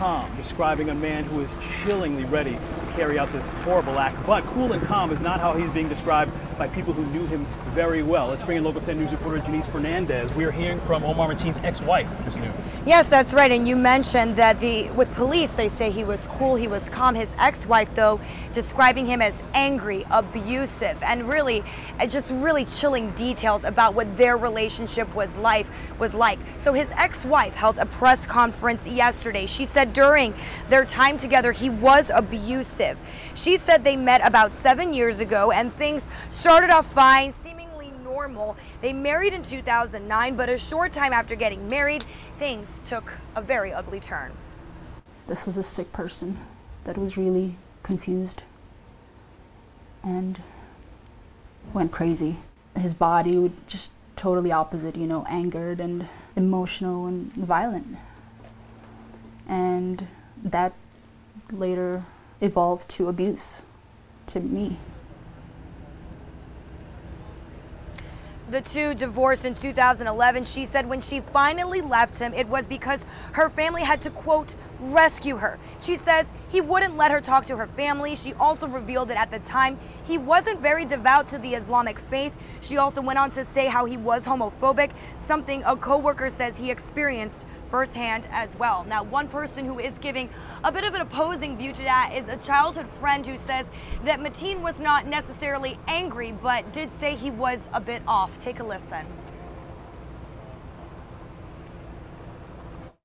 Calm, describing a man who is chillingly ready to carry out this horrible act. But cool and calm is not how he's being described by people who knew him very well. Let's bring in Local 10 News reporter Janice Fernandez. We are hearing from Omar Mateen's ex-wife this noon. Yes, that's right. And you mentioned that with police, they say he was cool, he was calm. His ex-wife, though, describing him as angry, abusive, and really just really chilling details about what their relationship was like. So his ex-wife held a press conference yesterday. She said during their time together, he was abusive. She said they met about 7 years ago and things started off fine, seemingly normal. They married in 2009, but a short time after getting married, things took a very ugly turn. This was a sick person that was really confused and went crazy. His body would just totally opposite, you know, angered and emotional and violent. And that later evolved to abuse to me. The two divorced in 2011. She said when she finally left him, it was because her family had to, quote, rescue her. She says he wouldn't let her talk to her family. She also revealed that at the time, he wasn't very devout to the Islamic faith. She also went on to say how he was homophobic, something a coworker says he experienced firsthand as well. Now, one person who is giving a bit of an opposing view to that is a childhood friend who says that Mateen was not necessarily angry, but did say he was a bit off. Take a listen.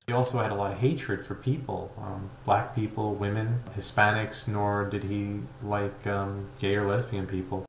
He also had a lot of hatred for people, black people, women, Hispanics, nor did he like gay or lesbian people.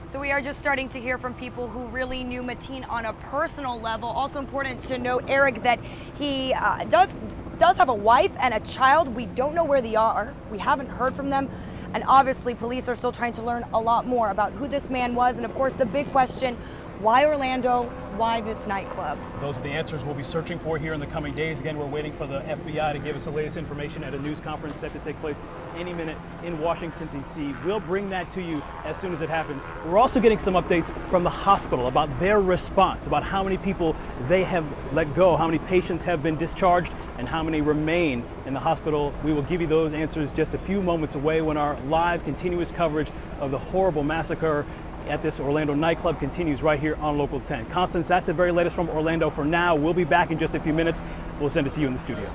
So we are just starting to hear from people who really knew Mateen on a personal level. Also important to note, Eric, that he does have a wife and a child. We don't know where they are. We haven't heard from them. And obviously police are still trying to learn a lot more about who this man was. And of course the big question, why Orlando? Why this nightclub? Those are the answers we'll be searching for here in the coming days. Again, we're waiting for the FBI to give us the latest information at a news conference set to take place any minute in Washington, D.C. We'll bring that to you as soon as it happens. We're also getting some updates from the hospital about their response, about how many people they have let go, how many patients have been discharged, and how many remain in the hospital. We will give you those answers just a few moments away when our live continuous coverage of the horrible massacre at this Orlando nightclub continues right here on Local 10. Constance, that's the very latest from Orlando for now. We'll be back in just a few minutes. We'll send it to you in the studio.